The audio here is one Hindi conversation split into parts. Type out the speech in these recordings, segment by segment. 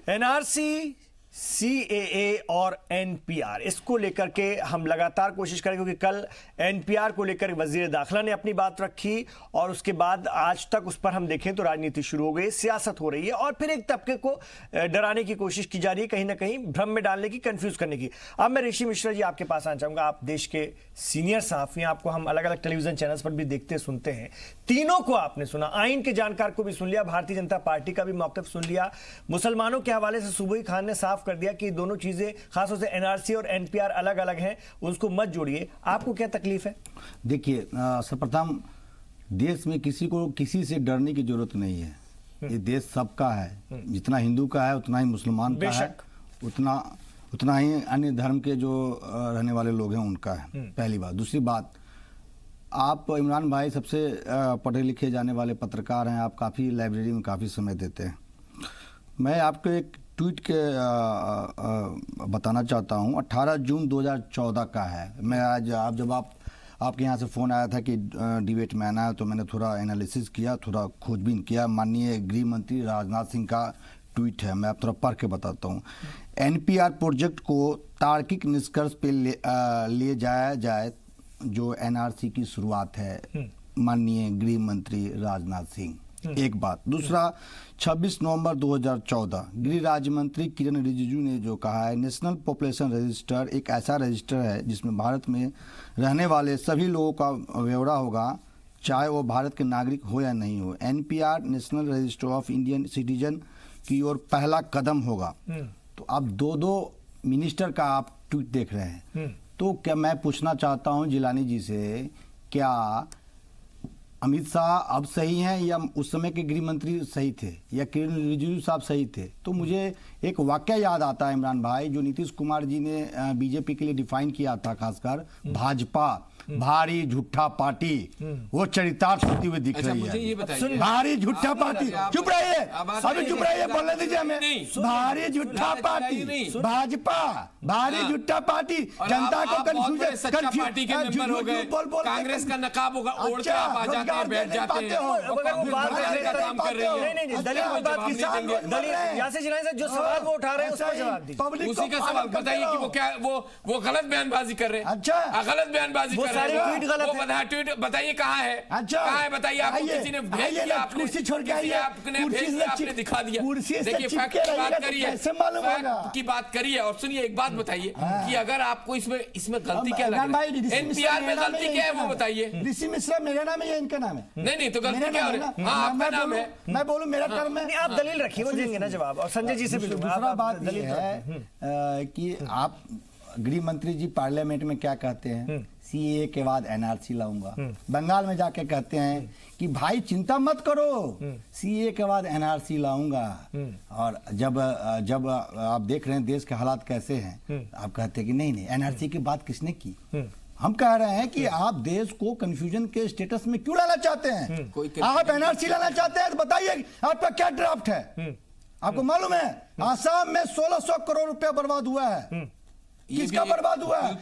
एनआरसी, सीएए और एनपीआर, इसको लेकर के हम लगातार कोशिश करें, क्योंकि कल एनपीआर को लेकर वजीर दाखिला ने अपनी बात रखी और उसके बाद आज तक उस पर हम देखें तो राजनीति शुरू हो गई, सियासत हो रही है और फिर एक तबके को डराने की कोशिश की जा रही है, कहीं ना कहीं भ्रम में डालने की, कंफ्यूज करने की। अब मैं ऋषि मिश्रा जी आपके पास आना चाहूंगा। आप देश के सीनियर सहाफी हैं, आपको हम अलग अलग टेलीविजन चैनल्स पर भी देखते सुनते हैं। तीनों को आपने सुना, आइन के जानकार को भी सुन लिया, भारतीय जनता पार्टी का भी मौक़िफ़ सुन लिया। मुसलमानों के हवाले से सूबई खान ने साफ कर दिया कि दोनों चीजें, खासतौर से एनआरसी और एनपीआर अलग अलग हैं, उसको मत जोड़िए। आपको क्या तकलीफ है? देखिए, सर्वप्रथम देश में किसी को किसी से डरने की जरूरत नहीं है। ये देश सबका है, जितना हिंदू का है उतना ही मुसलमान का है, उतना ही अन्य धर्म के जो रहने वाले लोग हैं उनका है, पहली बात। दूसरी बात, आप इमरान भाई सबसे पढ़े लिखे जाने वाले पत्रकार हैं, आप काफ़ी लाइब्रेरी में काफ़ी समय देते हैं। मैं आपको एक ट्वीट के बताना चाहता हूं, 18 जून 2014 का है। मैं आज जब आपके यहाँ से फ़ोन आया था कि डिबेट में आना है, तो मैंने थोड़ा एनालिसिस किया, थोड़ा खोजबीन किया। माननीय गृह मंत्री राजनाथ सिंह का ट्वीट है, मैं आप थोड़ा पढ़ के बताता हूँ। एनपीआर प्रोजेक्ट को तार्किक निष्कर्ष पे ले जाया जाए, जो एनआरसी की शुरुआत है, माननीय गृह मंत्री राजनाथ सिंह। एक बात। दूसरा, 26 नवंबर 2014 गृह राज्य मंत्री किरण रिजिजू ने जो कहा है, नेशनल पॉपुलेशन रजिस्टर एक ऐसा रजिस्टर है जिसमें भारत में रहने वाले सभी लोगों का ब्यौरा होगा, चाहे वो भारत के नागरिक हो या नहीं हो। NPR national register of Indian citizen की ओर पहला कदम होगा। तो अब दो मिनिस्टर का आप ट्वीट देख रहे हैं, तो क्या मैं पूछना चाहता हूं जिलानी जी से, क्या अमित शाह अब सही हैं या उस समय के गृह मंत्री सही थे, या किरण रिजिजू साहब सही थे? तो मुझे एक वाक्य याद आता है इमरान भाई, जो नीतीश कुमार जी ने बीजेपी के लिए डिफाइन किया था, खासकर भाजपा भारी झूठा पार्टी, वो चरितार्थ होती हुई दिख रही है। भारी झूठा पार्टी, चुप रहिए, अभी चुप रहिए, बोलने दीजिए हमें। भारी झूठा पार्टी भाजपा, भारी झूठा पार्टी, जनता को कंफ्यूजन पार्टी के मेंबर हो गए, कांग्रेस का नकाब होगा, ओढ़ के आप आ जाते हैं, बैठ जाते हैं, काम कर रही है। दलील यासिर जिलानी साहब जो सवाल वो उठा रहे हैं उसका जवाब दीजिए। उसी का सवाल बताइए कि वो क्या, वो गलत बयानबाजी कर रहे हैं। अच्छा, गलत बयानबाजी कर रहे हैं। ट्वीट बताइए कहाँ है, कहाँ है बताइए। आपको किसी ने भेज दिया, कुर्सी छोड़ के आइए, आपने दिखा दिया। देखिए, फैक्ट की बात करिए, फैक्ट की बात करिए। और सुनिए, एक बात बताइए कि अगर आपको इसमें गलती क्या लग रही है, एनपीआर में गलती क्या है वो बताइए। ऋषि मिश्रा मेरा नाम है या इनका नाम है? नहीं, तो गलती क्या हो रही है? हाँ, आपका नाम है। मैं बोलूं मेरा टर्म है। आप दलील रखिए, वो देंगे ना जवाब। और संजय जी से भी दूसरा बात ये है कि आप गृह मंत्री जी पार्लियामेंट में क्या कहते हैं, सीएए के बाद एनआरसी लाऊंगा। बंगाल में जाके कहते हैं कि भाई चिंता मत करो, सीएए के बाद एनआरसी लाऊंगा। और जब आप देख रहे हैं देश के हालात कैसे हैं, आप कहते हैं कि नहीं, एनआरसी की बात किसने की? हम कह रहे हैं कि आप देश को कंफ्यूजन के स्टेटस में क्यों लाना चाहते हैं? आप एनआरसी लाना चाहते हैं तो बताइए आपका क्या ड्राफ्ट है। आपको मालूम है आसाम में 1600 करोड़ रुपया बर्बाद हुआ है। किसका बर्बाद हुआ है?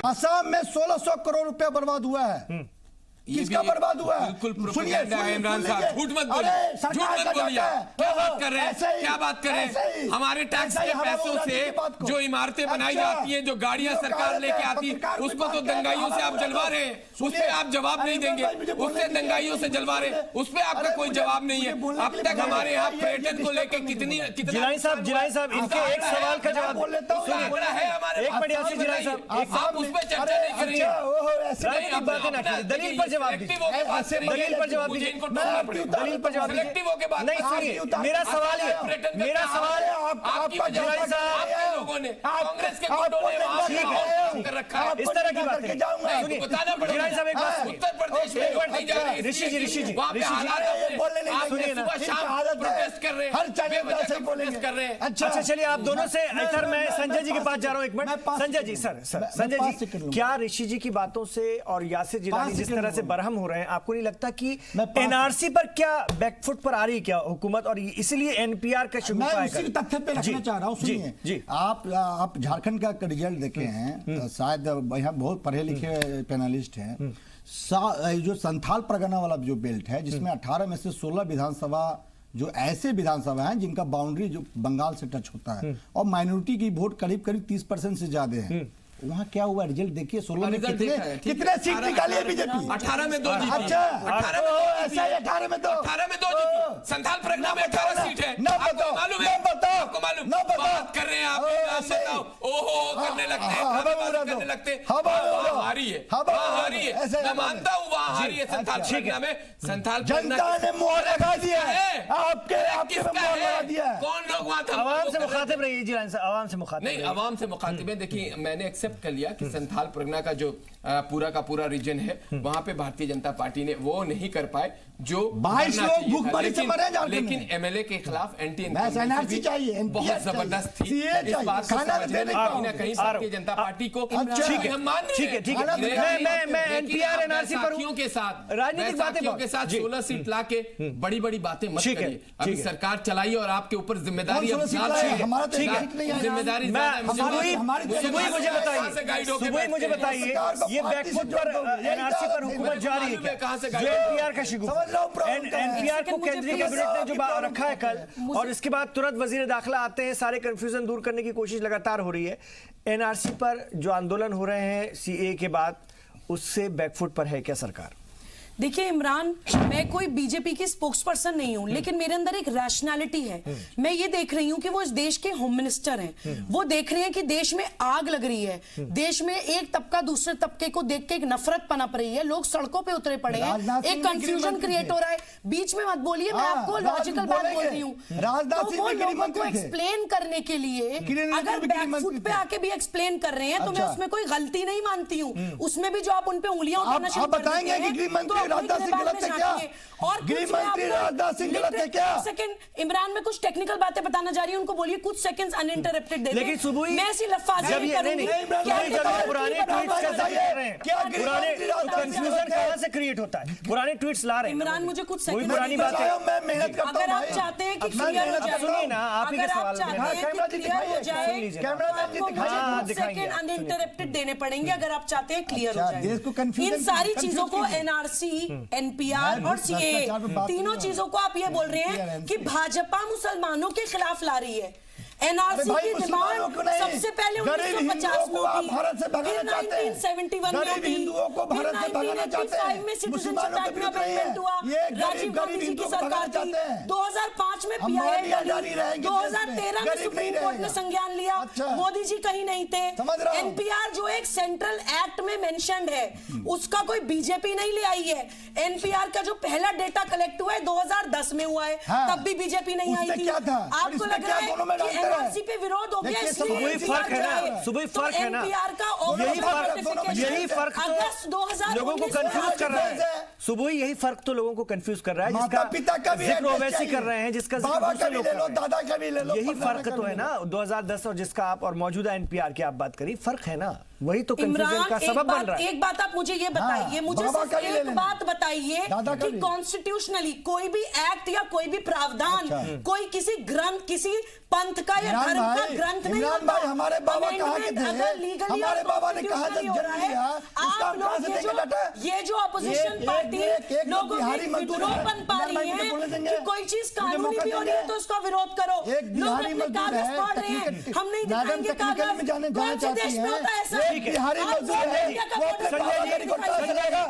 असम में 1600 करोड़ रुपया बर्बाद हुआ है। किसका बर्बाद हुआ है? सुनिए, इमरान साहब झूठ मत बोलिए, झूठ मत बोलिए। क्या बात कर रहे हैं, क्या बात कर रहे हैं? हमारे टैक्स के पैसों से जो इमारतें बनाई जाती हैं, जो गाड़ियां सरकार लेके आती है, उसको तो दंगाइयों से आप जलवा रहे हैं, उस पर आप जवाब नहीं देंगे। उससे दंगाइयों से जलवा रहे हैं, उस पर आपका कोई जवाब नहीं है। अब तक हमारे यहाँ पर्यटन को लेकर कितना जिलानी साहब इनके एक सवाल का जवाब बोल लेता हूँ। एक मिनट यासिर जिलानी साहब, आप उस पर चर्चा नहीं कर रही है। दलील पर जवाब दीजिए, दलील पर जवाब दीजिए, दलील पर जवाब दीजिए। नहीं सुनिए, मेरा सवाल है आपका जिलानी साहब, लोगों ने कांग्रेस के गुंडों ने कर रखा है। इस तरह की बात है। बताना पड़ेगा। जिलानी साहब एक बात उत्तर प्रदेश में नहीं जा रही, ऋषि जी वहाँ पे हालात सुनिए ना, शाम प्रोटेस्ट कर रहे हैं, बेवजह प्रोटेस्ट कर रहे हैं। अच्छा, चलिए आप दोनों से, इधर मैं संजय जी के पास जा रहा हूँ। एक मिनट संजय जी, संजय जी, क्या ऋषि जी की बातों से और यासिर जिलानी जिस तरह से बरहम हो रहे हैं, आपको नहीं लगता कि एनआरसी पर क्या बैकफुट पर आ रही है क्या हुकूमत, और इसलिए एनपीआर का शुरू मैं उसी तथ्य पे रखना चाह रहा हूं। सुनिए, आप झारखंड का रिजल्ट देखे हैं, शायद यहाँ बहुत पढ़े लिखे पैनलिस्ट हैं। जो संथाल परगना वाला जो बेल्ट है, जिसमें 18 में से 16 विधानसभा जो ऐसे विधानसभा हैं जिनका बाउंड्री जो बंगाल से टच होता है और माइनॉरिटी की वोट करीब करीब 30% से ज्यादा है, वहाँ क्या हुआ रिजल्ट देखिए। 16 में कितने सीट निकाली है बीजेपी? 18 में 2 जीती। अच्छा, 18 में 2 जीती। संथाल प्रज्ञा में 18 सीट है। आपको मालूम है? आपको मालूम? बात कर रहे हैं आप, बताओ। ओहो करने लगते हैं, करने लगते हैं। हारी है, हारी है। मैं मानता हूँ वहाँ हारी है संथाल प्रज्ञा में। संथाल जनता ने मोहर लगा दिया है, आपके मोहर लगा दिया है। कौन लोग वहाँ थे? आवाम से मुखातिब रहिए जी, आवाम से मुखातिब नहीं, आवाम से मुखातिब है। देखिए, मैंने एक्सेप्ट कर लिया कि संथाल प्रज्ञा का जो पूरा का पूरा रीजन है, वहां पे भारतीय जनता पार्टी ने वो नहीं कर पाए जो 22 लोग भूखमरी से मरे झारखंड में। लेकिन एमएलए के खिलाफ एंटी एनआरसी चाहिए, बहुत जबरदस्त थी। इस बात को समझने में कहीं ना कहीं भारतीय जनता पार्टी को हम मान रहे हैं। ठीक है, मैं एनपीआर एनआरसी पर साथियों के साथ, राजनीतिक बातें के साथ 16 सीट लाके बड़ी बड़ी बातें मत करिए। अभी सरकार चलाइए और आपके ऊपर जिम्मेदारी मुझे बताइए, ये बैकफुट पर एनआरसी पर हुकूमत जारी है क्या? कहां से एनपीआर का शिकूफ, एनपीआर को केंद्रीय कैबिनेट ने जो रखा है कल, और इसके बाद तुरंत वजीर दाखिला आते हैं, सारे कंफ्यूजन दूर करने की कोशिश लगातार हो रही है। एनआरसी पर जो आंदोलन हो रहे हैं सीए के बाद, उससे बैकफुट पर है क्या सरकार? देखिए इमरान, मैं कोई बीजेपी की स्पोक्स पर्सन नहीं हूं, लेकिन मेरे अंदर एक रैशनैलिटी है। मैं ये देख रही हूं कि वो इस देश के होम मिनिस्टर हैं। वो देख रहे हैं कि देश में आग लग रही है, देश में एक तबका दूसरे तबके को देख के एक नफरत पनप रही है, लोग सड़कों पे उतरे पड़े हैं, एक कंफ्यूजन क्रिएट हो रहा है। बीच में मत बोलिए, मैं आपको लॉजिकल बात बोल रही हूँ। तो वो लोगों को एक्सप्लेन करने के लिए अगर बैकफुट पे आके भी एक्सप्लेन कर रहे हैं, तो मैं उसमें कोई गलती नहीं मानती हूँ। उसमें भी जो आप उनपे उंगलियां उठाना शुरू कर देते हैं, राजनाथ सिंह गलत है क्या? और गृह मंत्री राजनाथ सिंह गलत है क्या? सेकंड, इमरान में कुछ टेक्निकल बातें बताना जा रही है, उनको बोलिए कुछ सेकंड्स अनइंटरप्टेड दे। लेकिन सुबह मैं ऐसी लफ्ज़ नहीं करूंगी। पुराने ट्वीट्स कैसे कर रहे हैं? पुराने कंफ्यूजन कहां से क्रिएट होता है? पुराने ट्वीट्स ला रहे हैं इमरान, मुझे कुछ सेकंड पुरानी बात है। मैं मेहनत करता हूं। अगर आप चाहते हैं कि क्लियर हो जाए, सुनिए ना, आप ही के सवाल में कैमरा क्लियर हो जाए, कैमरा दिखाइए, अनइंटरप्टेड देने पड़ेंगे अगर आप चाहते हैं क्लियर हो देश को जाए। कंफ्यूजन, इन सारी चीजों को एनआरसी, एनपीआर और सीए, तीनों चीजों को आप ये बोल रहे हैं कि भाजपा मुसलमानों के खिलाफ ला रही है। एनआरसी की डिमांड सबसे पहले 1950 में हुई, फिर 1971 में हुई, फिर 1985 में सिटीजनशिप एक्ट में अमेंडमेंट हुआ, राजीव गांधी जी की सरकार थी, 2005 में पीआईएल बनी, 2013 में सुप्रीम कोर्ट ने संज्ञान लिया, मोदी जी कहीं नहीं थे। एनपीआर जो एक सेंट्रल एक्ट में मेंशन्ड है, उसका कोई बीजेपी नहीं ले आई है। एनपीआर का जो पहला डेटा कलेक्ट हुआ है 2010 में हुआ है, तब भी बीजेपी नहीं आई थी। आपको लग रहा है एनआरसी पे विरोध हो गया, इसलिए वही फर्क है ना, सुबह फर्क है ना, यही फर्क अगस्त 2019 लोगों को कंफ्यूज कर रहा है। सुबह यही फर्क तो लोगों को कंफ्यूज कर रहा है, जिसका पिता का भी जिक्र ओवैसी कर रहे हैं, जिसका बाबा का भी ले लो, दादा का भी ले लो, यही फर्क तो है ना 2010 और जिसका आप और मौजूदा एनपीआर की आप बात करी, फर्क है ना, वही तो कंफ्यूजन का सबब बन रहा है। एक बात आप मुझे ये बताइए, मुझे सिर्फ एक बात बताइए कि कॉन्स्टिट्यूशनली कोई भी एक्ट या कोई भी प्रावधान, कोई किसी ग्रंथ, किसी पंथ का या धर्म का ग्रंथ नहीं होता। हमारे बाबा कहाँ के थे? हमारे बाबा ने कहा जब जन्म लिया, आप लोग ये जो अपोजिशन पार्टी लोगों में विद्रोह बन पा रही है कि कोई चीज कानूनी भी हो रही है तो उसका विरोध करो। लोग अपने कागज पढ़ रहे हैं, हम नहीं दिखाएंगे कागज। कौन से देश में होता है ऐसा? बिहारी मजदूर है, वो अपने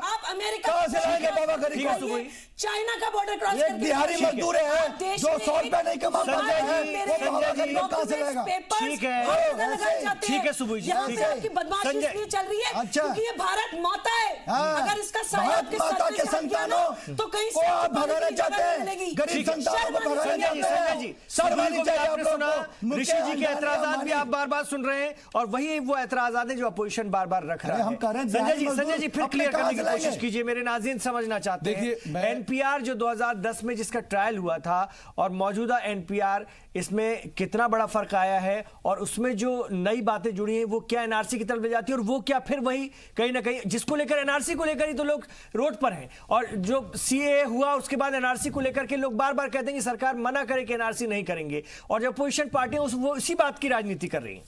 आप अमेरिका से लाएंगे बाबा गरीब, चाइना का बॉर्डर क्रॉस करके बिहारी मजदूर है जो 100 रुपए नहीं कमा पा रहे हैं, वो बाबा गरीब कहां से लाएगा? ठीक है, ठीक है सुबह जी, यहाँ से आपकी बदमाशी इसलिए चल रही है क्योंकि ये भारत माता है। अगर इसका भारत माता के संतानों तो कहीं को आप भगाना चाहते हैं, गरीब संतानों को भगाना चाहते हैं। शर्मानी चाहिए आपने सुना, ऋषि जी के एतराजात भी आप बार-बार सुन रहे हैं, और वही वो एतराजात हैं जो अपोजिशन बार-बार रख रहा है। संजय जी फिर क्लियर करने की कोशिश कीजिए, मेरे नाज़रीन समझना चाहते हैं। एनपीआर जो 2010 में जिसका ट्रायल हुआ था और मौजूदा एनपीआर, इसमें कितना बड़ा फर्क आया है, और उसमें जो नई बातें जुड़ी हैं वो क्या एनआरसी की तरफ ले जाती है, और वो क्या फिर वही कहीं ना कहीं जिसको लेकर एनआरसी को लेकर ही तो लोग रोड पर हैं, और जो सीए हुआ उसके बाद एनआरसी को लेकर के लोग बार बार कहते हैं कि सरकार मना करे कि एनआरसी नहीं करेंगे, और जो अपोजिशन पार्टियां वो इसी बात की राजनीति कर रही हैं।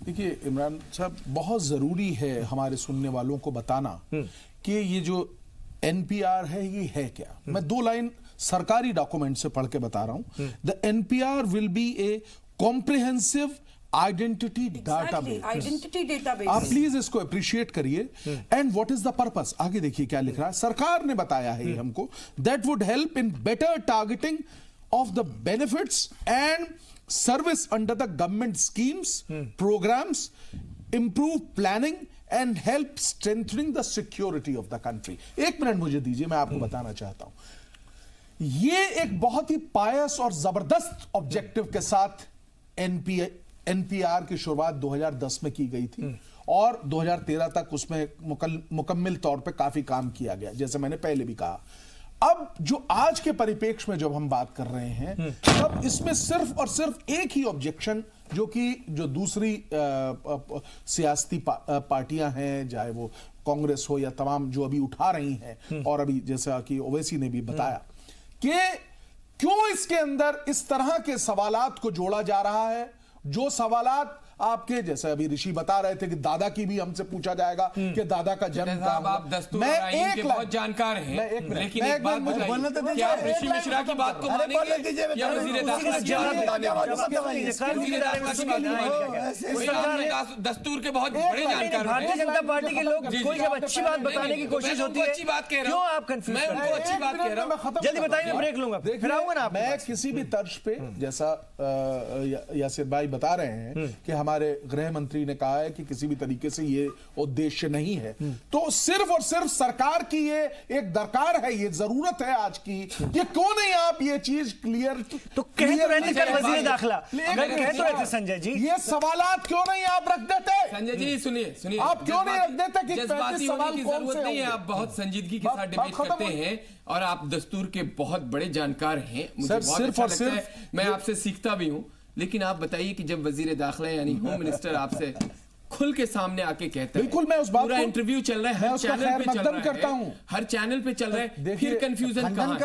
देखिए इमरान साहब, बहुत जरूरी है हमारे सुनने वालों को बताना कि ये जो एनपीआर है ये है क्या। मैं 2 लाइन सरकारी डॉक्यूमेंट से पढ़ के बता रहा हूं। The NPR will be A comprehensive identity database. Identity database आप प्लीज इसको अप्रिशिएट करिए। And what is the purpose, आगे देखिए क्या लिख रहा है, सरकार ने बताया है ये हमको, that would help in better targeting of the benefits and service under the government schemes, programmes, improve planning and help strengthening the security of the country. एक मिनट मुझे दीजिए, मैं आपको बताना चाहता हूं, ये एक बहुत ही पायस और जबरदस्त ऑब्जेक्टिव के साथ एनपीआर की शुरुआत 2010 में की गई थी और 2013 तक उसमें मुकम्मल तौर पे काफी काम किया गया, जैसे मैंने पहले भी कहा। अब जो आज के परिप्रेक्ष्य में जब हम बात कर रहे हैं, तब इसमें सिर्फ और सिर्फ एक ही ऑब्जेक्शन, जो दूसरी सियासती पार्टियां हैं, चाहे वो कांग्रेस हो या तमाम जो अभी उठा रही हैं, और अभी जैसा कि ओवैसी ने भी बताया कि क्यों इसके अंदर इस तरह के सवालात को जोड़ा जा रहा है, जो सवालात आपके, जैसे अभी ऋषि बता रहे थे कि दादा की भी हमसे पूछा जाएगा कि दादा का जन्म कहां हुआ। आप दस्तूर आइन के बहुत जानकार हैं, लेकिन एक बात बताइए, क्या आप ऋषि मिश्रा की बात को मानेंगे या वजीर दाखिला की बात? दस्तूर के बहुत बड़े जानकार हैं। भारतीय जनता पार्टी के लोग कोई जब अच्छी बात बताने की कोशिश होती है, अच्छी बात कह रहा क्यों हूं, आप कंफ्यूज मैं उनको अच्छी बात कह रहा हूं। जल्दी बताइए, मैं ब्रेक लूंगा, फिर आऊंगा ना। मैं किसी भी तर्ज पे, जैसा यासिर भाई बता रहे हैं कि हमारे गृह मंत्री ने कहा है कि किसी भी तरीके से ये उद्देश्य नहीं है, तो सिर्फ और सिर्फ सरकार की ये एक दरकार है, ये जरूरत है आज की, कि क्यों नहीं आप ये चीज क्लियर तो कह तो रहे थे वजीर दाखिला, कह तो रहे थे संजय जी, ये सवालात क्यों नहीं आप रख देते? संजय जी सुनिए, आप क्यों नहीं रख देते कि जज्बाती होने की जरूरत नहीं है, आप बहुत संजीदगी के साथ डिबेट करते हैं और आप दस्तूर के बहुत बड़े जानकार हैं, मुझे बहुत अच्छा लगता है, मैं आपसे सीखता भी हूं। लेकिन आप बताइए कि जब वजीर दाखिला यानी होम मिनिस्टर आपसे खुल के सामने आके कहते हैं, बिल्कुल मैं उस बात पूरा इंटरव्यू चल रहा है, हर चैनल पे चल रहा है, करता हूं, हर चैनल पे चल रहा है, फिर कंफ्यूजन कहां है?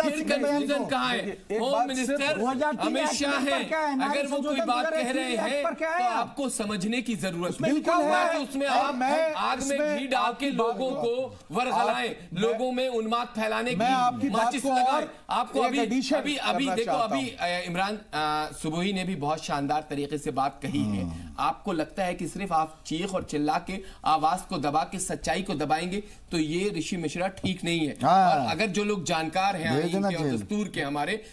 फिर कंफ्यूजन कहां है? होम मिनिस्टर अमित शाह है, अगर वो कोई बात कह रहे हैं तो आपको समझने की जरूरत है कि उसमें आप आग में घी डाल के लोगों को वरगलाएं, लोगों में उन्माद फैलाने की माचिस लगाएं। आपको अभी देखो, अभी इमरान सुबोही ने भी बहुत शानदार तरीके से बात कही है। आपको लगता है कि सिर्फ आप चीख और चिल्ला के आवाज को दबा के सच्चाई को दबाएंगे तो ये ऋषि मिश्रा ठीक नहीं है। और अगर जो लोग जानकार हैं आईन के और दस्तूर के हमारे,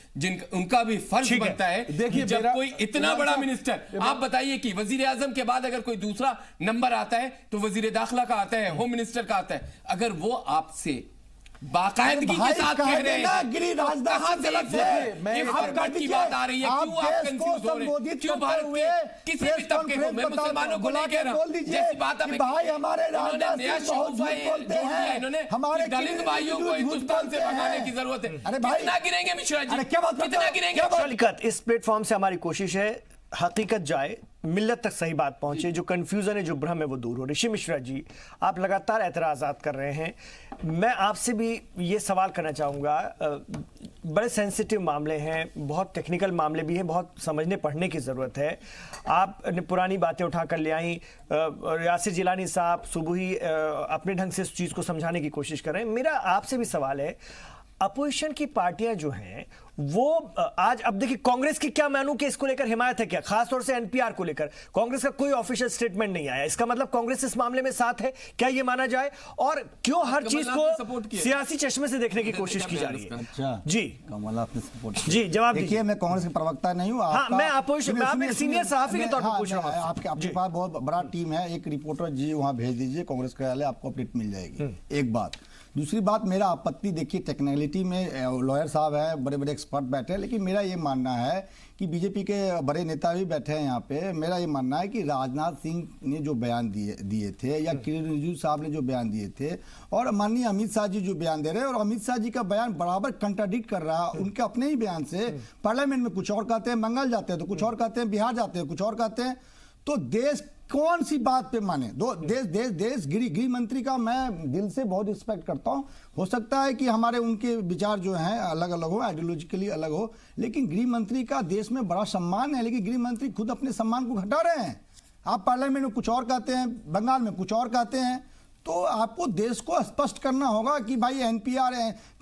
उनका भी फर्ज बनता है कि जब कोई इतना बड़ा मिनिस्टर, आप बताइए कि वजीर आजम के बाद अगर कोई दूसरा नंबर आता है तो वजीर दाखिला का आता है, होम मिनिस्टर का आता है, अगर वो आपसे बाकायदगी के साथ कह रहे हैं, कहां से ये फर्क की बात आ रही है? क्यों आप कंफ्यूज हो रहे हैं? क्यों भारत के किसी भी तबके को, मैं मुसलमानों को नहीं कह रहा, जैसी बात आप इन्होंने नया शौक जोड़ दिया, इन्होंने दलित भाइयों को हिंदुस्तान से भगाने की जरूरत है। कितना गिरेंगे मिश्रा जी, कितना गिरेंगे? इस प्लेटफॉर्म से हमारी कोशिश है हकीकत जाए, मिल्लत तक सही बात पहुंचे, जो कंफ्यूजन है, जो भ्रम है, वो दूर हो। ऋषि मिश्रा जी, आप लगातार एतराज़ात कर रहे हैं, मैं आपसे भी ये सवाल करना चाहूँगा, बड़े सेंसिटिव मामले हैं, बहुत टेक्निकल मामले भी हैं, बहुत समझने पढ़ने की ज़रूरत है। आपने पुरानी बातें उठा कर ले आई, यासिर जिलानी साहब सुबह अपने ढंग से इस चीज़ को समझाने की कोशिश कर रहे हैं। मेरा आपसे भी सवाल है, अपोजिशन की पार्टियां जो हैं वो आज, अब देखिए कांग्रेस की क्या मानूं कि इसको लेकर हिमायत है क्या, खासतौर से एनपीआर को लेकर कांग्रेस का कोई ऑफिशियल स्टेटमेंट नहीं आया, इसका मतलब कांग्रेस इस मामले में साथ है, क्या ये माना जाए? और क्यों हर चीज को सियासी चश्मे से देखने की कोशिश की जा रही है? अच्छा जी कमलनाथ ने सपोर्ट जी, जवाब देखिए, मैं कांग्रेस के प्रवक्ता नहीं हूँ। हाँ, मैं अपोजिशन, आप एक सीनियर सहाफी के तौर पर पूछ रहा हूँ आपके पास बहुत बड़ा टीम है, एक रिपोर्टर जी वहाँ भेज दीजिए कांग्रेस कार्यालय, आपको अपडेट मिल जाएगी। एक बात, दूसरी बात, मेरा आपत्ति देखिए, टेक्निकलिटी में लॉयर साहब है, बड़े बड़े एक्सपर्ट बैठे हैं, लेकिन मेरा ये मानना है कि बीजेपी के बड़े नेता भी बैठे हैं यहाँ पे। मेरा ये मानना है कि राजनाथ सिंह ने जो बयान दिए थे, या किरण रिजिजू साहब ने जो बयान दिए थे, और माननीय अमित शाह जी जो बयान दे रहे हैं, और अमित शाह जी का बयान बराबर कंट्राडिक्ट कर रहा है उनके अपने ही बयान से। पार्लियामेंट में कुछ और कहते हैं, बंगाल जाते हैं तो कुछ और कहते हैं, बिहार जाते हैं कुछ और कहते हैं, तो देश कौन सी बात पे माने? देश गृह मंत्री का मैं दिल से बहुत रिस्पेक्ट करता हूं। हो सकता है कि हमारे उनके विचार जो हैं अलग अलग हो, आइडियोलॉजिकली अलग हो, लेकिन गृह मंत्री का देश में बड़ा सम्मान है। लेकिन गृह मंत्री खुद अपने सम्मान को घटा रहे हैं। आप पार्लियामेंट में कुछ और कहते हैं, बंगाल में कुछ और कहते हैं, तो आपको देश को स्पष्ट करना होगा कि भाई एनपीआर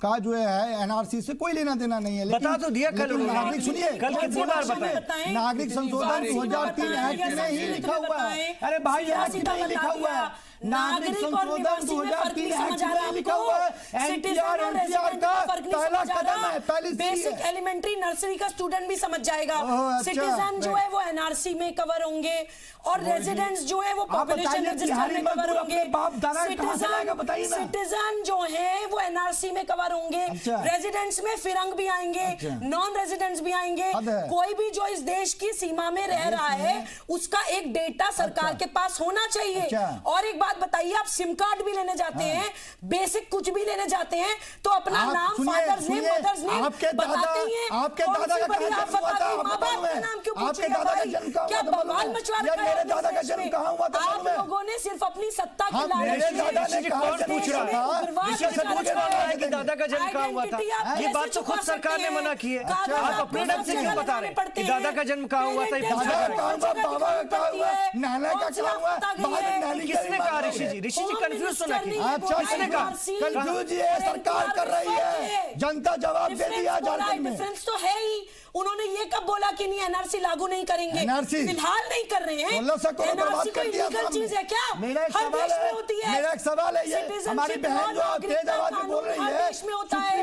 का जो है एनआरसी से कोई लेना देना नहीं है। बता तो दिया कल। नागरिक सुनिए, कल कितनी बार बताएं? नागरिक संशोधन 2003 एक्ट में ही लिखा हुआ है। अरे भाई एक्ट में ही लिखा हुआ है, नागरिक संशोधन 2003 एक्ट में लिखा हुआ है। एनपीआर का पहला कदम है, पहली बेसिक एलिमेंट्री नर्सरी का स्टूडेंट भी समझ जाएगा। सिटीजन जो है वो एनआरसी में कवर होंगे और रेजिडेंट्स जो है वो पॉपुलेशन रजिस्टर में कवर होंगे। सिटीजन जो है वो एनआरसी में कवर होंगे। रेजिडेंट्स में फिरंग भी आएंगे, नॉन रेजिडेंट्स भी आएंगे। कोई भी जो इस देश की सीमा में रह रहा है उसका एक डेटा सरकार के पास होना चाहिए। और एक बात बताइए, आप सिम कार्ड भी लेने जाते हैं, बेसिक कुछ भी लेने जाते हैं तो अपना नाम, फादर्स नेम, मदर्स नेम बताते ही हैं। आपके दादा का जन्म कहाँ हुआ था? माँ बाप का नाम क्यों पूछेगा भाई? क्या बवाल मचवा रखा है? मेरे दादा का जन्म कहाँ हुआ था? आप लोगों ने सिर्फ अपनी सत्ता के लालच मेरे दादा ने कहा पूछ रहा है कि दादा का जन्म कहाँ हुआ था? ये बात तो खुद सरकार ने मना की है। आप अपने ढंग से क्यों बता रहे हैं कि दादा का जन्म कहाँ हुआ था? किसने कहा? ऋषि जी कंफ्यूज तो ना की। किसने कहा? कंफ्यूज ये सरकार कर रही है, जनता जवाब दे दिया। डिफरेंस तो है ही। उन्होंने ये कब बोला कि नहीं एनआरसी लागू नहीं करेंगे? फिलहाल नहीं कर रहे हैं। एनआरसी कोई लीगल चीज है क्या? हर देश में होती है। मेरा एक सवाल है, ये हमारी बहन जो तेज आवाज में बोल रही है, देश में होता है।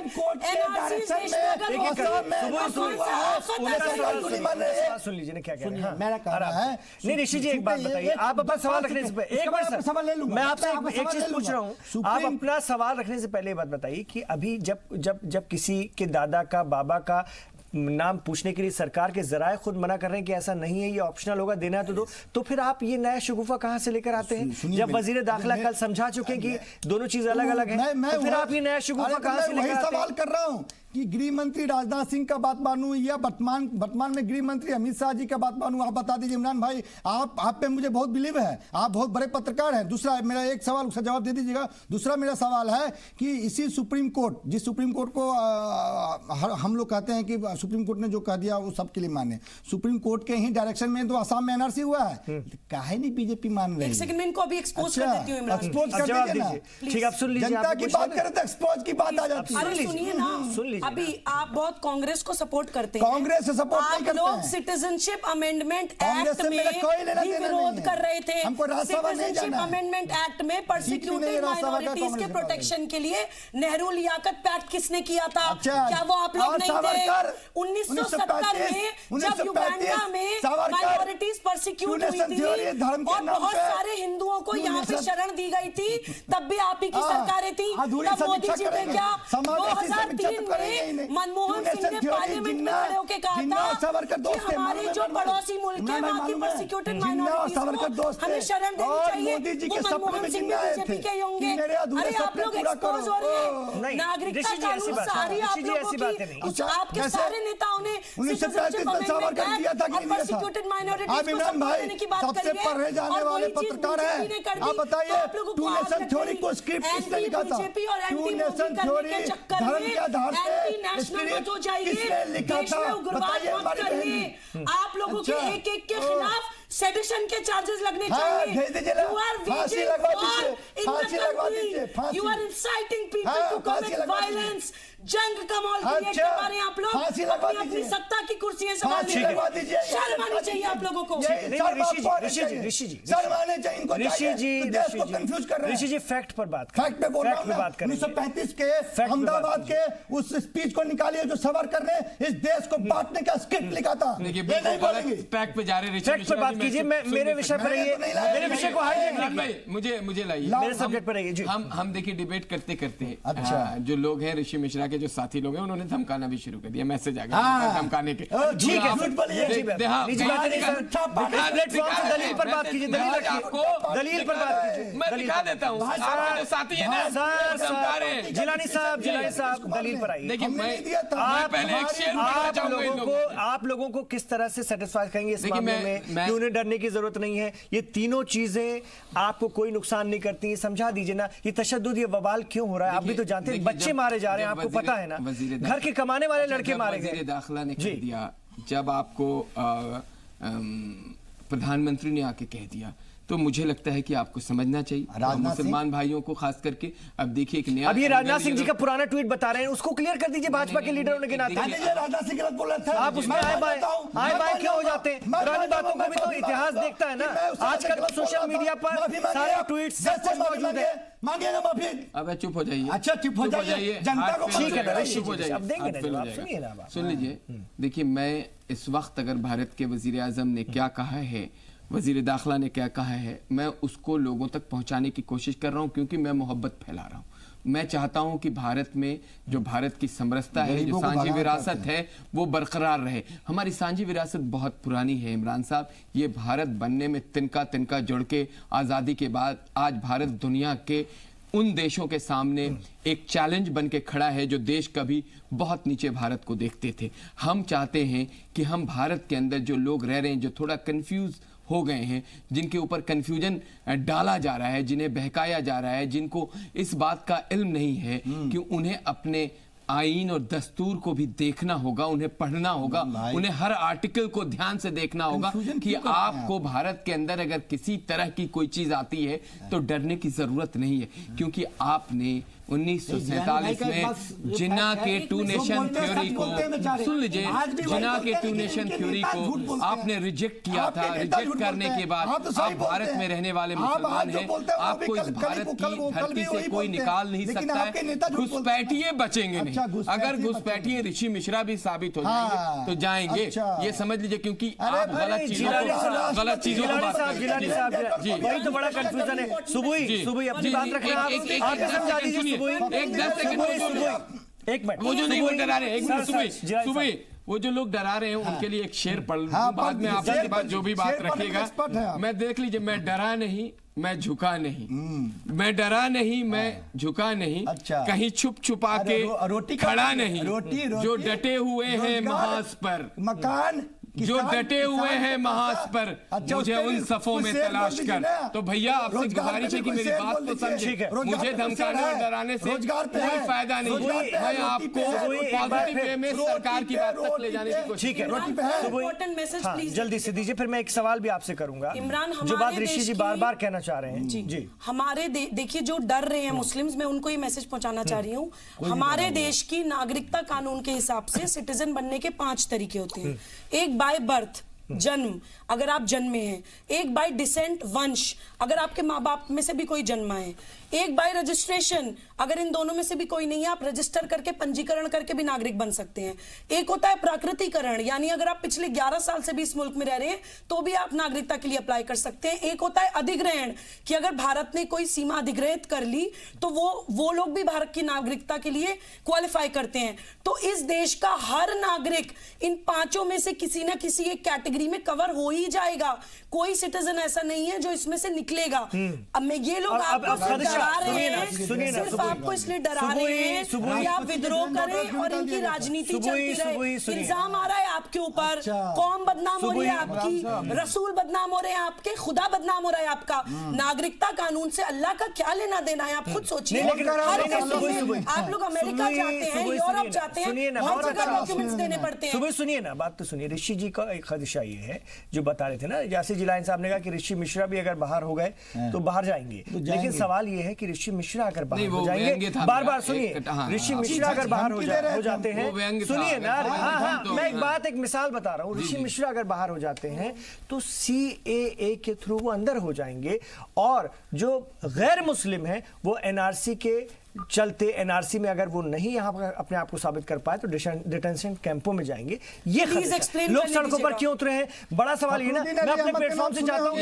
सुन लीजिए ना क्या कह रहे हैं। मेरा कहना है, नहीं ऋषि जी एक बात बताइए, आप अपना सवाल रखने से पहले एक बार सवाल ले लूंगा। मैं आपसे एक चीज पूछ रहा हूँ। आप अपना सवाल रखने से पहले बात बताइए कि अभी जब किसी के दादा का, बाबा का नाम पूछने के लिए सरकार के जराए खुद मना कर रहे हैं कि ऐसा नहीं है, ये ऑप्शनल होगा, देना है तो फिर आप ये नया शगुफा कहां से लेकर आते हैं? जब वजीर दाखिला कल समझा चुके हैं कि दोनों चीज अलग अलग है, तो फिर आप ये नया शगुफा कहां से लेकर आते हैं? सवाल कर रहा हूं कि गृह मंत्री राजनाथ सिंह का बात मानूं या वर्तमान में गृह मंत्री अमित शाह जी का बात मानूं? आप बता दीजिए इमरान भाई, आप पे मुझे बहुत बिलीव है, आप बहुत बड़े पत्रकार हैं। दूसरा मेरा एक सवाल, उसका जवाब दे दीजिएगा। दूसरा मेरा सवाल है कि इसी सुप्रीम कोर्ट, जिस सुप्रीम कोर्ट को हम लोग कहते हैं कि सुप्रीम कोर्ट ने जो कह दिया वो सबके लिए माने, सुप्रीम कोर्ट के ही डायरेक्शन में तो आसाम में एनआरसी हुआ है, काहे नहीं बीजेपी मान रही है? एक सेकंड में इनको अभी एक्सपोज कर देती हूं इमरान। एक्सपोज कर दीजिए ना। ठीक, आप सुन लीजिए। जनता की बात करें तो एक्सपोज की बात आ जाती है। अरे सुनिए ना, सुन लीजिए। अभी आप बहुत कांग्रेस को सपोर्ट करते हैं। कांग्रेस से सपोर्ट नहीं करते हैं। आप लोग सिटीजनशिप अमेंडमेंट कांग्रेस एक्ट से मेरा कोई लेना में देना विरोध नहीं है। कर रहे थे। हमको राज्यसभा नहीं सिटीजनशिप जाना है। अमेंडमेंट एक्ट में परसिक्यूटेड माइनॉरिटीज के प्रोटेक्शन के लिए नेहरू लियाकत पैक्ट किसने किया था? क्या वो आप लोग नहीं थे? 1970 में जब युगांडा में माइनॉरिटीज परसिक्यूट हुई थी और बहुत सारे हिंदुओं को यहाँ पे शरण दी गई थी, तब भी आप ही की सरकारें थी। तब मोदी जी ने क्या 2003 में मनमोहन सिंह ने पार्लियामेंट में खड़े होकर कहा था कि हमारे जो पड़ोसी मुल्क है वहाँ की परसिक्यूटेड माइनॉरिटीज को हमें शरण देनी चाहिए। वो मनमोहन सिंह भी बीजेपी के होंगे। अरे आप लोग एक्सपोज हो रहे हैं। नागरिकता कानून सारी आप लोगों की, आपके सारे नेताओं ने 1935 में सावरकर किया था कि नहीं दिया था? आप इमरान भाई सबसे पढ़े जाने वाले पत्रकार हैं, आप बताइए टू नेशन थ्योरी को स्क्रिप्ट किसने लिखा था? टू नेशन थ्योरी धर्म के आधार पे स्क्रिप्ट किसने लिखा था? बताइए हमारी बहन। आप लोगों के एक एक के खिलाफ सेडिशन के चार्जेस लगने चाहिए। You are waging war in the country. You are inciting people to commit violence. जंग का माहौल क्रिएट करवा रहे हैं आप लोग। अपनी सत्ता की कुर्सियां संभालने में शर्म आनी चाहिए आप लोगों को। ऋषि जी फैक्ट पर बात करें। 1935 के अहमदाबाद के उस स्पीच को निकालिए जो सावरकर ने इस देश को बांटने का स्क्रिप्ट लिखा था। फैक्ट पे जा रहे हैं। फैक्ट पर बात कीजिए, मेरे विषय पर रहिए, मेरे विषय को हाईलाइट मुझे लाइए, मेरे सब्जेक्ट पर रहिए जी। हम देखिए डिबेट करते करते जो लोग हैं, ऋषि मिश्रा के जो साथी लोग हैं, उन्होंने धमकाना भी शुरू कर दिया। मैसेज आ गया धमकाने के। ठीक है, दलील पर बात कीजिए, दलील पर बात कीजिए। मैं दिखा देता हूँ, आपके जो साथी है ना, जिलानी साहब दलील पर आइए। देखिए मैं पहले एक शेर बोलना चाहूंगा। आप लोगों को किस तरह से सेटिस्फाई करेंगे इस मामले में कि उन्हें डरने की जरूरत नहीं है? ये तीनों चीजें आपको कोई नुकसान नहीं करती, समझा दीजिए ना। ये तशद्दुद, ये बवाल क्यों हो रहा है? आप भी तो जानते हैं, बच्चे मारे जा रहे हैं, आपको पता है ना, घर के कमाने वाले लड़के मारे गए। वज़ीर दाखिला ने कह दिया, जब आपको प्रधानमंत्री ने आके कह दिया, तो मुझे लगता है कि आपको समझना चाहिए मुसलमान भाइयों को खास करके। अब देखिए एक नया, अब ये राजनाथ सिंह जी का पुराना ट्वीट बता रहे हैं, उसको क्लियर कर दीजिए भाजपा के लीडर होने के नाते। राजनाथ सिंह गलत बोल रहे थे, आप उसमें आए बाएं क्यों हो जाते हैं? पुरानी बातों को भी तो इतिहास देखता है ना। आजकल सोशल मीडिया पर सारे ट्वीट्स सब कुछ मौजूद है। मांगिएगा माफी। अब चुप हो जाइए। अच्छा चुप हो जाइए, जनता को ठीक है ना, चुप हो जाइए। अब देंगे ना जवाब, सुनिए ना बात। सुन लीजिए, देखिए मैं इस वक्त अगर भारत के वजीर आजम ने क्या कहा है, वजीर दाखिला ने क्या कहा है, मैं उसको लोगों तक पहुंचाने की कोशिश कर रहा हूं, क्योंकि मैं मोहब्बत फैला रहा हूं। मैं चाहता हूं कि भारत में जो भारत की समरसता है, जो सांझी विरासत है, वो बरकरार रहे। हमारी सांझी विरासत बहुत पुरानी है इमरान साहब। ये भारत बनने में तिनका तिनका जुड़ के आज़ादी के बाद आज भारत दुनिया के उन देशों के सामने एक चैलेंज बन के खड़ा है जो देश कभी बहुत नीचे भारत को देखते थे। हम चाहते हैं कि हम भारत के अंदर जो लोग रह रहे हैं, जो थोड़ा कंफ्यूज हो गए हैं, जिनके ऊपर कंफ्यूजन डाला जा रहा है, जिन्हें बहकाया जा रहा है, जिनको इस बात का इल्म नहीं है कि उन्हें अपने आईन और दस्तूर को भी देखना होगा, उन्हें पढ़ना होगा, उन्हें हर आर्टिकल को ध्यान से देखना होगा कि आपको भारत के अंदर अगर किसी तरह की कोई चीज आती है तो डरने की जरूरत नहीं है, क्योंकि आपने 1947 में जिन्ना के टू नेशन थ्योरी को, सुन लीजिए, जिन्ना के टू नेशन थ्योरी को आपने रिजेक्ट किया था। रिजेक्ट करने के बाद आप भारत में रहने वाले मुसलमान हैं, आपको इस भारत की धरती से कोई निकाल नहीं सकता है। घुसपैठिए बचेंगे नहीं। अगर घुसपैठिए ऋषि मिश्रा भी साबित हो जाएंगे तो जाएंगे, ये समझ लीजिए, क्योंकि आप गलत चीजों को वही तो बड़ा कंफ्यूजन है। सुबह अपनी बात रखना, आप समझा दीजिए। एक 10 सेकंड, एक मिनट। वो जो नहीं डरा रहे, एक मिनट सुबह वो जो लोग डरा रहे हैं उनके लिए एक शेर पढ़ बाद में आपके बाद जो भी बात रखिएगा। मैं देख लीजिए, मैं डरा नहीं, मैं झुका नहीं, मैं डरा नहीं, मैं झुका नहीं, कहीं छुप छुपा के खड़ा नहीं, जो डटे हुए हैं महाज पर, मकान जो डटे हुए हैं महाज पर, मुझे उन सफों में तलाश कर। तो भैया आपसे गुजारिश है कि मेरी बात को समझे। मुझे धमकाने और डराने से कोई फायदा नहीं। मैं आपको पॉजिटिव वे में सरकार की बात तक ले जाने की कोशिश। ठीक है, इम्पोर्टेंट मैसेज प्लीज जल्दी से दीजिए, फिर मैं एक सवाल भी आपसे करूंगा इमरान, जो बात ऋषि जी बार बार कहना चाह रहे हैं। जी हमारे देखिए जो डर रहे हैं मुस्लिम्स, मैं उनको ये मैसेज पहुंचाना चाह रही हूँ। हमारे देश की नागरिकता कानून के हिसाब से सिटीजन बनने के 5 तरीके होते हैं। एक बाय बर्थ, जन्म, अगर आप जन्मे हैं। एक बाय डिसेंट, वंश, अगर आपके माँ बाप में से भी कोई जन्मा है। एक बाय रजिस्ट्रेशन, अगर इन दोनों में से भी कोई नहीं है, आप रजिस्टर करके पंजीकरण करके भी नागरिक बन सकते हैं। एक होता है प्राकृतिकरण, यानी अगर आप पिछले 11 साल से भी इस मुल्क में रह रहे हैं तो भी आप नागरिकता के लिए अप्लाई कर सकते हैं। एक होता है अधिग्रहण, कि अगर भारत ने कोई सीमा अधिग्रहित कर ली तो वो लोग भी भारत की नागरिकता के लिए क्वालिफाई करते हैं। तो इस देश का हर नागरिक इन 5 में से किसी ना किसी एक कैटेगरी में कवर हो ही जाएगा। कोई सिटीजन ऐसा नहीं है जो इसमें से निकलेगा। अब मैं ये लोग आपको डरा रहे हैं, सिर्फ आपको इसलिए डरा रहे हैं कि आप विद्रोह करें और इनकी राजनीति चलती रहे। इल्जाम आ रहा है आपके ऊपर, कौम बदनाम हो रही है आपकी, रसूल बदनाम हो रहे हैं आपके, खुदा बदनाम हो रहा है आपका। नागरिकता कानून से अल्लाह का क्या लेना देना है, आप खुद सोचिए। आप लोग अमेरिका जाते हैं, यूरोप जाते हैं, बहुत जगह डॉक्यूमेंट्स देने पड़ते हैं। सुबह सुनिए ना, बात तो सुनिए। ऋषि जी का एक खदशा ये है जो बता रहे थे ना, यासिर जिलानी साहब ने कहा कि ऋषि मिश्रा भी अगर बाहर हो गए तो बाहर जाएंगे। लेकिन सवाल ये है कि ऋषि मिश्रा अगर बाहर हो जाएंगे, बार सुनिए, ऋषि मिश्रा अगर बाहर हो जाते हैं, सुनिए ना, मैं एक मिसाल बता रहा हूँ। ऋषि मिश्रा अगर बाहर हो जाते हैं तो CAA के थ्रू वो अंदर हो जाएंगे, और जो गैर मुस्लिम है वो NRC के चलते, NRC में अगर वो नहीं यहाँ पर अपने आप को साबित कर पाए तो डिटेंशन कैंपों में जाएंगे। ये लोग सड़कों पर क्यों उतरे हैं, बड़ा सवाल ये ना। मैं अपने प्लेटफॉर्म से चाहता हूँ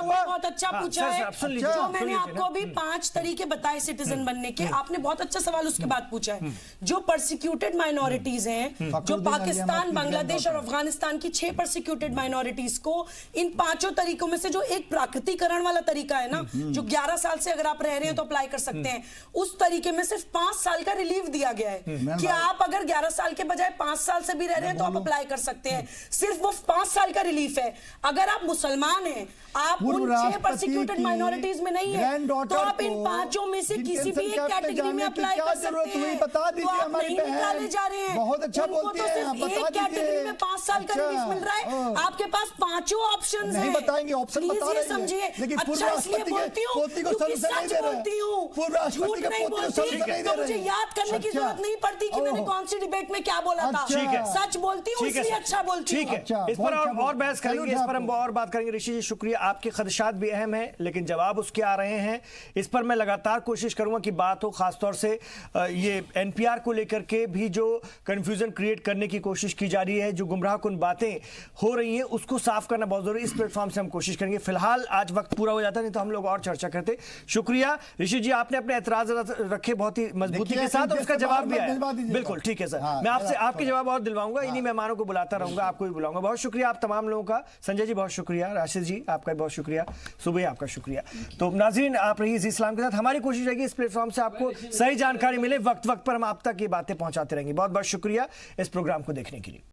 बहुत अच्छा पूछा है, जो मैंने आपको अभी 5 तरीके बताए सिटीजन बनने के, आपने बहुत अच्छा सवाल उसके बाद पूछा है। जो परसिक्यूटेड माइनॉरिटीज हैं, जो पाकिस्तान, बांग्लादेश और अफगानिस्तान की 6 परसिक्यूटेड माइनॉरिटीज को इन 5 तरीकों में से जो एक प्राकृतिकरण वाला तरीका है ना, जो 11 11 साल से अगर आप रह रहे हैं तो अप्लाई कर सकते हैं। उस तरीके में सिर्फ 5 साल का रिलीफ दिया गया है कि आप अगर 11 साल के बजाय 5 साल से भी रह रहे हैं तो आप अप्लाई कर सकते हैं। सिर्फ वो 5 साल का रिलीफ है। अगर आप मुसलमान हैं, आप उन 6 परसिक्यूटेड माइनॉरिटीज में नहीं है, तो आप इन 5 में से किसी भी एक कैटेगरी में अप्लाई कर सकते हैं। बता दीजिए, तो आप हमारी नहीं निकाले जा रहे हैं। बहुत अच्छा बोलती है, सिर्फ एक कैटेगरी में 5 साल का रिलीफ मिल रहा है। आपके पास 5 ऑप्शन नहीं बताएंगे, ऑप्शन बता रहे हैं। समझिए, लेकिन अच्छा इसलिए बोलती हूँ पोती को क्योंकि सच बोलती हूँ, झूठ नहीं बोलती, तो मुझे याद करने की जरूरत नहीं पड़ती कि मैंने कौन सी डिबेट में क्या बोला था। सच बोलती हूँ इसलिए अच्छा बोलती हूँ। ठीक है, इस पर और बहस करेंगे, इस पर हम और बात करेंगे। ऋषि जी शुक्रिया, आपके खदशात भी अहम है लेकिन जवाब उसके आ रहे हैं। इस पर मैं लगातार कोशिश करूंगा कि बात हो, खासतौर से ये एनपीआर को लेकर के भी जो कंफ्यूजन क्रिएट करने की कोशिश की जा रही है, जो गुमराहकुन बातें हो रही हैं, उसको साफ करना बहुत जरूरी है। इस प्लेटफॉर्म से हम कोशिश करेंगे। फिलहाल आज वक्त पूरा हो जाता, नहीं तो हम लोग और चर्चा करते। शुक्रिया ऋषि जी, आपने अपने एतराज रखे बहुत ही मजबूती के साथ और उसका जवाब भी आया। बिल्कुल ठीक है सर, मैं आपसे आपके जवाब और दिलवाऊंगा। इन्हीं मेहमानों को बुलाता रहूंगा, आपको भी बुलाऊंगा। बहुत शुक्रिया आप तमाम लोगों का। संजय जी बहुत शुक्रिया, राशिद जी आपका बहुत शुक्रिया, सुबह आपका शुक्रिया। तो नाज़रीन, आप रहिए जी इस्लाम के साथ। हमारी कोशिश रहेगी इस प्लेटफॉर्म से आपको सही जानकारी मिले, वक्त वक्त पर हम आप तक ये बातें पहुंचाते रहेंगे। बहुत बहुत शुक्रिया इस प्रोग्राम को देखने के लिए।